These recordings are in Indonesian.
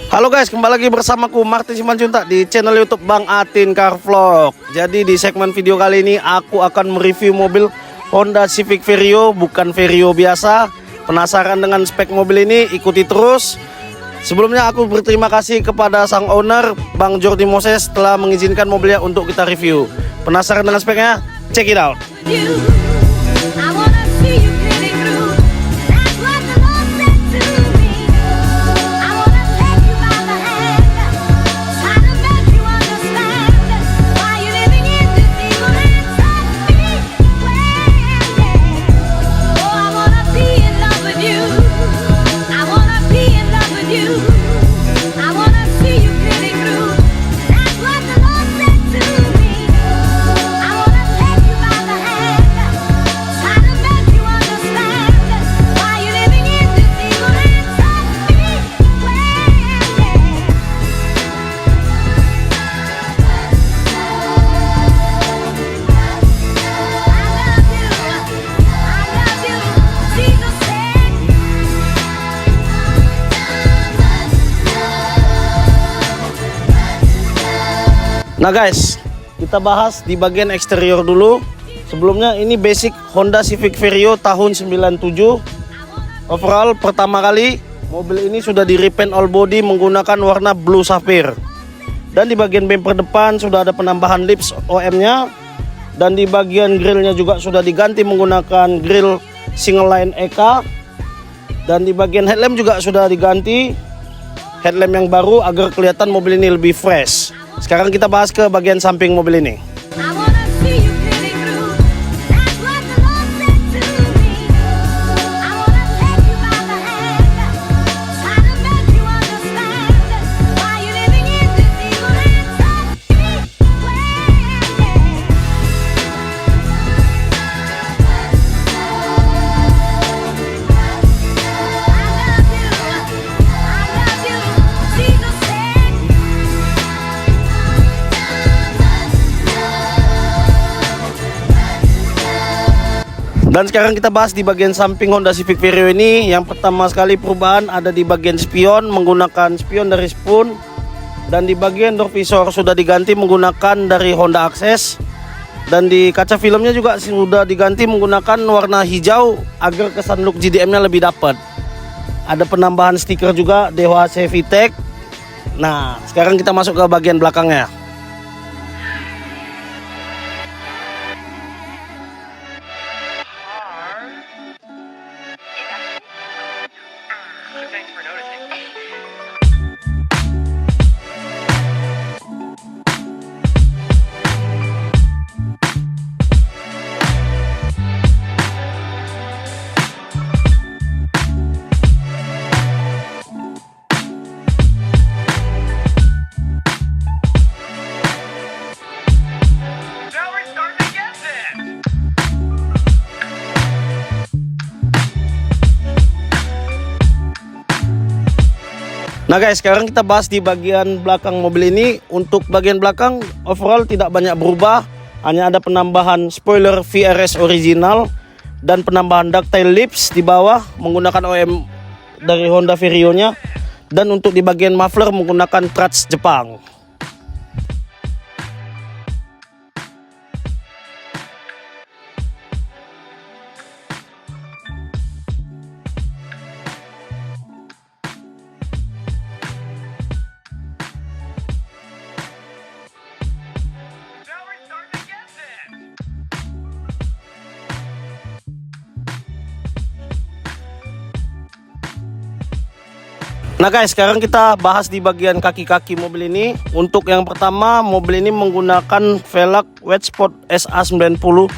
Halo guys, kembali lagi bersamaku Martin Simanjuntak di channel YouTube Bang Atin Car Vlog. Jadi di segmen video kali ini aku akan mereview mobil Honda Civic Vario, bukan Vario biasa. Penasaran dengan spek mobil ini? Ikuti terus. Sebelumnya aku berterima kasih kepada sang owner Bang Jordi Moses telah mengizinkan mobilnya untuk kita review. Penasaran dengan speknya? Check it out. Nah guys, kita bahas di bagian eksterior dulu. Sebelumnya ini basic Honda Civic Vario tahun 97. Overall pertama kali mobil ini sudah di repaint all body menggunakan warna blue sapphire. Dan di bagian bumper depan sudah ada penambahan lips OM-nya. Dan di bagian grillnya juga sudah diganti menggunakan grill single line EK. Dan di bagian headlamp juga sudah diganti headlamp yang baru agar kelihatan mobil ini lebih fresh. Sekarang kita bahas ke bagian samping mobil ini. Dan sekarang kita bahas di bagian samping Honda Civic Vario ini. Yang pertama sekali perubahan ada di bagian spion menggunakan spion dari Spoon. Dan di bagian door visor sudah diganti menggunakan dari Honda Access. Dan di kaca filmnya juga sudah diganti menggunakan warna hijau agar kesan look GDM-nya lebih dapat. Ada penambahan stiker juga DHC VTEC. Nah, sekarang kita masuk ke bagian belakangnya. Nah guys, sekarang kita bahas di bagian belakang mobil ini. Untuk bagian belakang overall tidak banyak berubah. Hanya ada penambahan spoiler VRS original dan penambahan ductile lips di bawah menggunakan OM dari Honda Vario nya. Dan untuk di bagian muffler menggunakan Trutch Jepang. Nah guys, sekarang kita bahas di bagian kaki-kaki mobil ini. Untuk yang pertama, mobil ini menggunakan velg Wedgeport SA90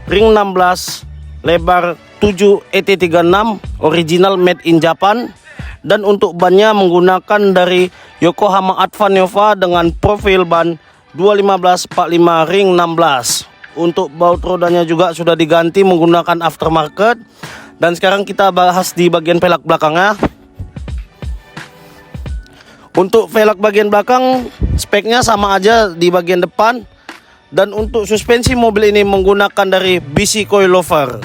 ring 16 lebar 7 ET36 original made in Japan. Dan untuk bannya menggunakan dari Yokohama Advan Nova dengan profil ban 215/45 ring 16. Untuk baut rodanya juga sudah diganti menggunakan aftermarket. Dan sekarang kita bahas di bagian velg belakangnya. Untuk velg bagian belakang speknya sama aja di bagian depan. Dan untuk suspensi mobil ini menggunakan dari BC Coilover.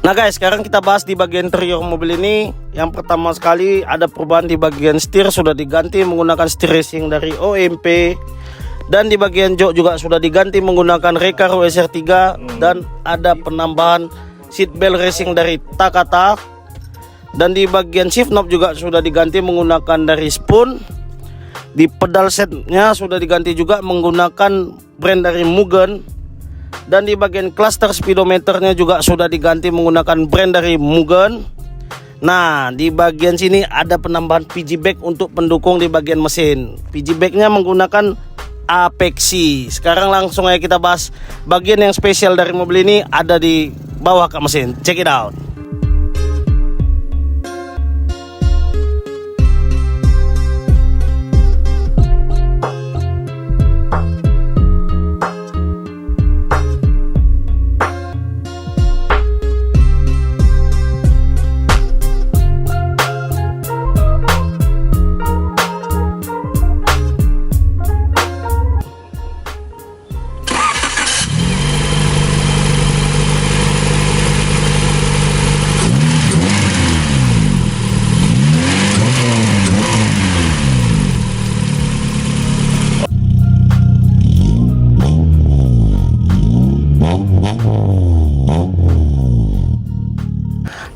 Nah guys, sekarang kita bahas di bagian interior mobil ini. Yang pertama sekali ada perubahan di bagian setir, sudah diganti menggunakan setir racing dari OMP. Dan di bagian jok juga sudah diganti menggunakan Recaro SR3. Dan ada penambahan seat belt racing dari Takata. Dan di bagian shift knob juga sudah diganti menggunakan dari Spoon. Di pedal setnya sudah diganti juga menggunakan brand dari Mugen. Dan di bagian cluster speedometernya juga sudah diganti menggunakan brand dari Mugen. Nah, di bagian sini ada penambahan PG bag untuk pendukung di bagian mesin. PG bagnya menggunakan Apexi. Sekarang langsung aja kita bahas bagian yang spesial dari mobil ini, ada di bawah kap mesin. Check it out.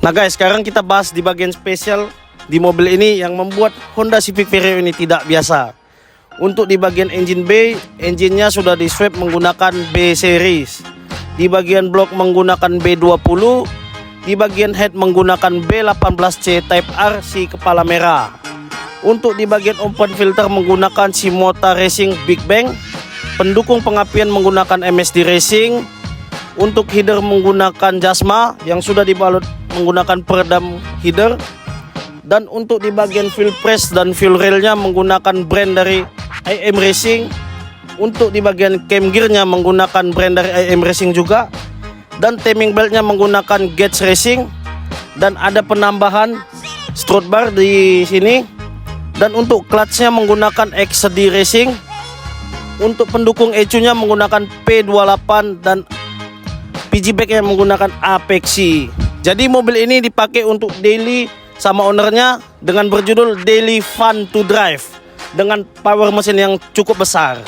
Nah guys, sekarang kita bahas di bagian spesial di mobil ini yang membuat Honda Civic Vario ini tidak biasa. Untuk di bagian engine bay, engine-nya sudah di swap menggunakan B series. Di bagian blok menggunakan B20. Di bagian head menggunakan B18C Type R si kepala merah. Untuk di bagian open filter menggunakan Shimoda Racing Big Bang. Pendukung pengapian menggunakan MSD Racing. Untuk header menggunakan Jasma yang sudah dibalut menggunakan peredam header. Dan untuk di bagian fuel press dan fuel railnya menggunakan brand dari IM Racing. Untuk di bagian cam gearnya menggunakan brand dari IM Racing juga. Dan timing beltnya menggunakan Gage Racing. Dan ada penambahan strut bar di sini. Dan untuk clutchnya menggunakan XD Racing. Untuk pendukung ECU nya menggunakan P28 dan PG bag yang menggunakan Apexi. Jadi mobil ini dipakai untuk daily sama ownernya dengan berjudul Daily Fun to Drive dengan power mesin yang cukup besar.